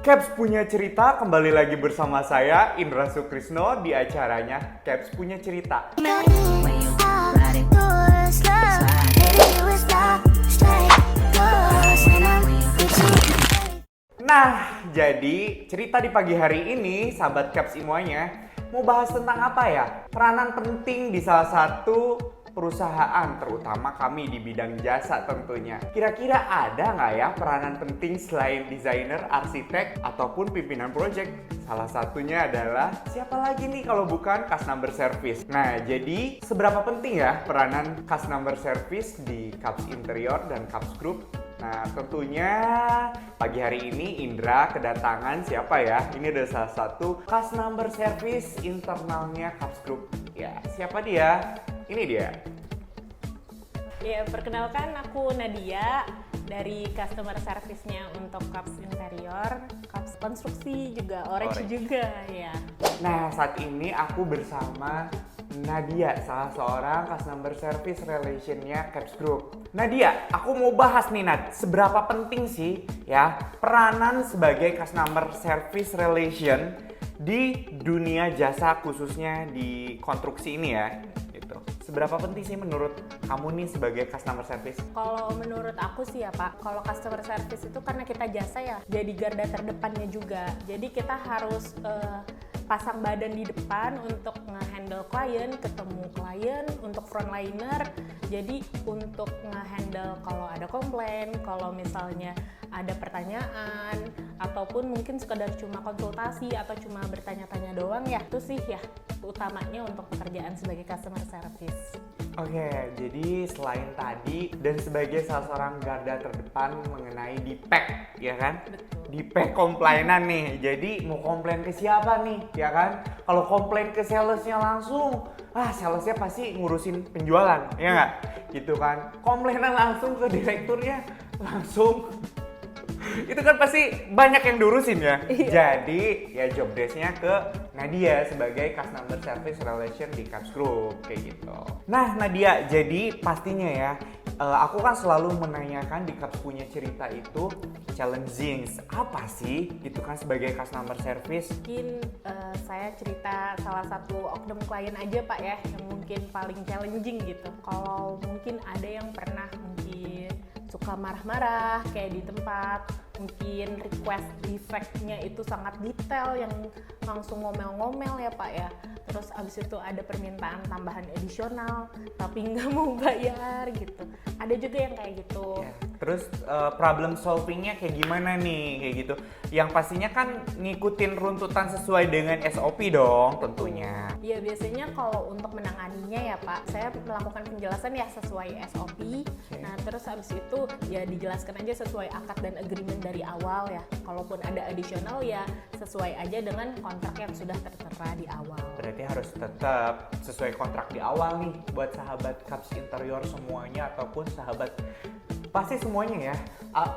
Caps punya cerita, kembali lagi bersama saya Indra Sukrisno di acaranya Caps punya cerita. Nah, jadi cerita di pagi hari ini, sahabat Caps semuanya, mau bahas tentang apa ya? Peranan penting di salah satu perusahaan, terutama kami di bidang jasa tentunya. Kira-kira ada nggak ya peranan penting selain desainer, arsitek, ataupun pimpinan project? Salah satunya adalah siapa lagi nih kalau bukan customer service. Nah, jadi seberapa penting ya peranan customer service di Caps Interior dan Caps Group? Nah, tentunya pagi hari ini Indra kedatangan siapa ya? Ini adalah salah satu customer service internalnya Caps Group. Ya, siapa dia? Ini dia. Ya, perkenalkan aku Nadia dari customer service-nya untuk Caps Interior, Caps Konstruksi juga, Orange juga ya. Nah, saat ini aku bersama Nadia, salah seorang customer service relation-nya Caps Group. Nadia, aku mau bahas nih Nad, seberapa penting sih ya peranan sebagai customer service relation di dunia jasa khususnya di konstruksi ini ya, gitu. Seberapa penting sih menurut kamu nih sebagai customer service? Kalau menurut aku sih ya Pak, kalau customer service itu karena kita jasa ya, jadi garda terdepannya juga. Jadi kita harus pasang badan di depan untuk nge-handle klien, ketemu klien, untuk frontliner. Jadi untuk nge-handle kalau ada komplain, kalau misalnya ada pertanyaan, ataupun mungkin sekedar cuma konsultasi atau cuma bertanya-tanya doang ya, itu sih ya utamanya untuk pekerjaan sebagai customer service. Oke, jadi selain tadi dan sebagai salah seorang garda terdepan mengenai DPEC, ya kan? Betul. DPEC komplainan nih, jadi mau komplain ke siapa nih, ya kan? Kalau komplain ke salesnya langsung, salesnya pasti ngurusin penjualan, ya nggak? Gitu kan? Komplainan langsung ke direkturnya, langsung itu kan pasti banyak yang diurusin ya. Iya. Jadi ya job desk-nya ke Nadia sebagai customer service relation di Caps Group kayak gitu. Nah Nadia, jadi pastinya ya aku kan selalu menanyakan di Caps punya cerita itu challenging apa sih gitu kan sebagai customer service. Mungkin saya cerita salah satu oknum klien aja Pak ya yang mungkin paling challenging gitu. Kalau mungkin ada yang pernah mungkin suka marah-marah kayak di tempat, mungkin request defect-nya itu sangat detail yang langsung ngomel-ngomel ya Pak ya. Terus abis itu ada permintaan tambahan additional tapi nggak mau bayar gitu. Ada juga yang kayak gitu. Ya. Terus problem solving-nya kayak gimana nih kayak gitu. Yang pastinya kan ngikutin runtutan sesuai dengan SOP dong tentunya. Iya, biasanya kalau untuk menanganinya ya Pak, saya melakukan penjelasan ya sesuai SOP. Okay. Nah, terus habis itu ya dijelaskan aja sesuai akad dan agreement dari awal ya. Kalaupun ada additional ya sesuai aja dengan kontrak yang sudah tertera di awal. Berarti harus tetap sesuai kontrak di awal nih buat sahabat Caps Interior semuanya ataupun sahabat pasti semuanya ya,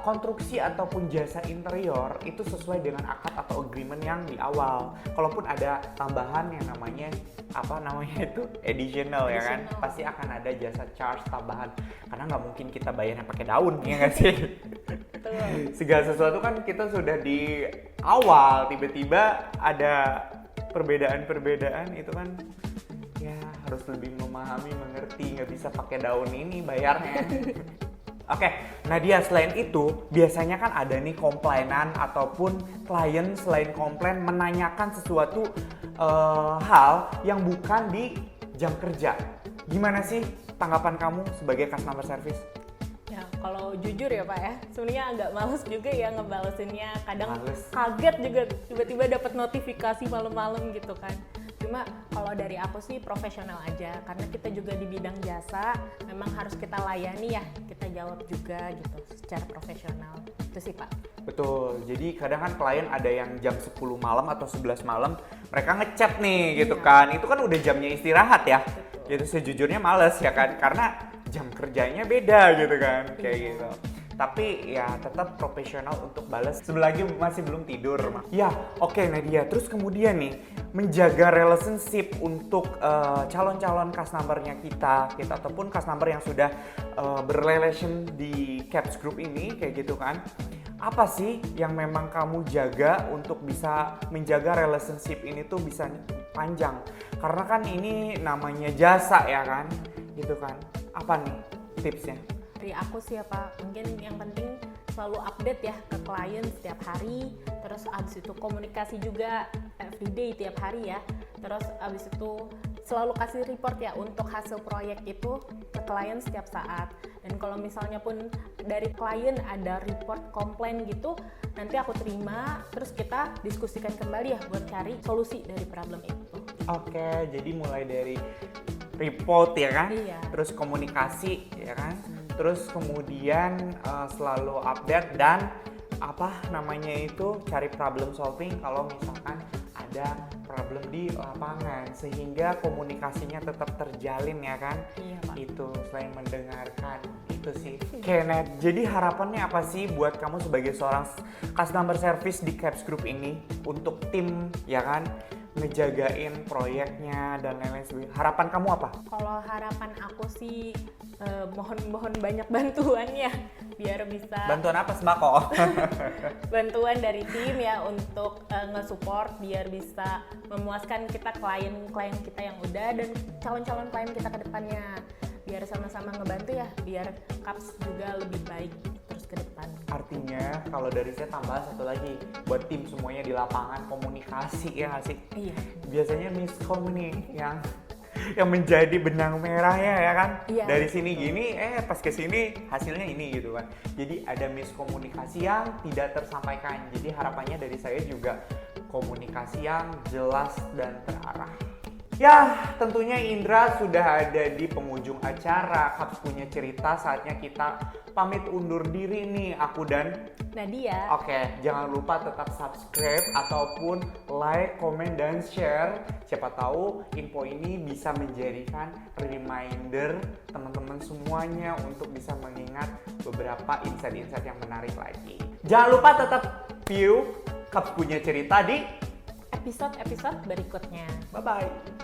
konstruksi ataupun jasa interior itu sesuai dengan akad atau agreement yang di awal. Kalaupun ada tambahan yang namanya itu additional ya kan, pasti akan ada jasa charge tambahan karena nggak mungkin kita bayarnya pakai daun ya nggak sih? Segala sesuatu kan kita sudah di awal, tiba-tiba ada perbedaan itu kan ya harus lebih memahami, mengerti, nggak bisa pakai daun ini bayarnya. Oke, Nadia, selain itu biasanya kan ada nih komplainan ataupun klien selain komplain menanyakan sesuatu hal yang bukan di jam kerja. Gimana sih tanggapan kamu sebagai customer service? Ya, kalau jujur ya Pak ya, sebenarnya agak males juga ya ngebalesinnya. Kadang Males. kaget juga tiba-tiba dapat notifikasi malam-malam gitu kan. Cuma kalau dari aku sih profesional aja, karena kita juga di bidang jasa, memang harus kita layani ya, kita jawab juga gitu secara profesional. Itu sih Pak. Betul, jadi kadang kan klien ada yang jam 10 malam atau 11 malam, mereka ngechat nih gitu kan, itu kan udah jamnya istirahat ya. Gitu sejujurnya males ya kan, karena jam kerjanya beda gitu kan, kayak gitu. Tapi ya tetap profesional untuk balas selagi masih belum tidur. Ya, oke Nadia. Terus kemudian nih, menjaga relationship untuk calon-calon customer-nya kita ataupun customer yang sudah berrelation di Caps Group ini kayak gitu kan. apa sih yang memang kamu jaga untuk bisa menjaga relationship ini tuh bisa panjang? Karena kan ini namanya jasa ya kan, gitu kan. Apa nih tipsnya? Dari aku sih ya Pak, mungkin yang penting selalu update ya ke klien setiap hari, terus abis itu komunikasi juga everyday tiap hari ya, terus abis itu selalu kasih report ya untuk hasil proyek itu ke klien setiap saat. Dan kalau misalnya pun dari klien ada report komplain gitu, nanti aku terima, terus kita diskusikan kembali ya buat cari solusi dari problem itu. Oke, jadi mulai dari report ya kan, Iya. terus komunikasi ya kan, terus kemudian selalu update dan apa namanya itu cari problem solving kalau misalkan ada problem di lapangan sehingga komunikasinya tetap terjalin ya kan. Iya Pak. Itu selain mendengarkan itu sih. Oke Net, jadi harapannya apa sih buat kamu sebagai seorang customer service di Caps Group ini untuk tim ya kan ngejagain proyeknya dan lain-lain sebagainya. Harapan kamu apa? Kalau harapan aku sih mohon banyak bantuannya biar bisa Bantuan apa sembako? bantuan dari tim ya untuk nge-support biar bisa memuaskan kita klien kita yang udah dan calon-calon klien kita ke depannya, biar sama-sama ngebantu ya biar Caps juga lebih baik terus ke depan. Artinya kalau dari saya tambah satu lagi buat tim semuanya di lapangan komunikasi ya nggak sih? Iya. Biasanya miskom nih yang menjadi benang merahnya ya kan. Iya. Dari sini gini pas ke sini hasilnya ini gitu kan. Jadi ada miskomunikasi yang tidak tersampaikan. Jadi harapannya dari saya juga komunikasi yang jelas dan terarah. Ya, tentunya Indra sudah ada di penghujung acara. Caps punya cerita, saatnya kita pamit undur diri nih, aku dan Nadia. Oke, jangan lupa tetap subscribe ataupun like, comment, dan share. Siapa tahu info ini bisa menjadikan reminder teman-teman semuanya untuk bisa mengingat beberapa insight-insight yang menarik lagi. Jangan lupa tetap view Caps punya cerita di Episode berikutnya. bye-bye.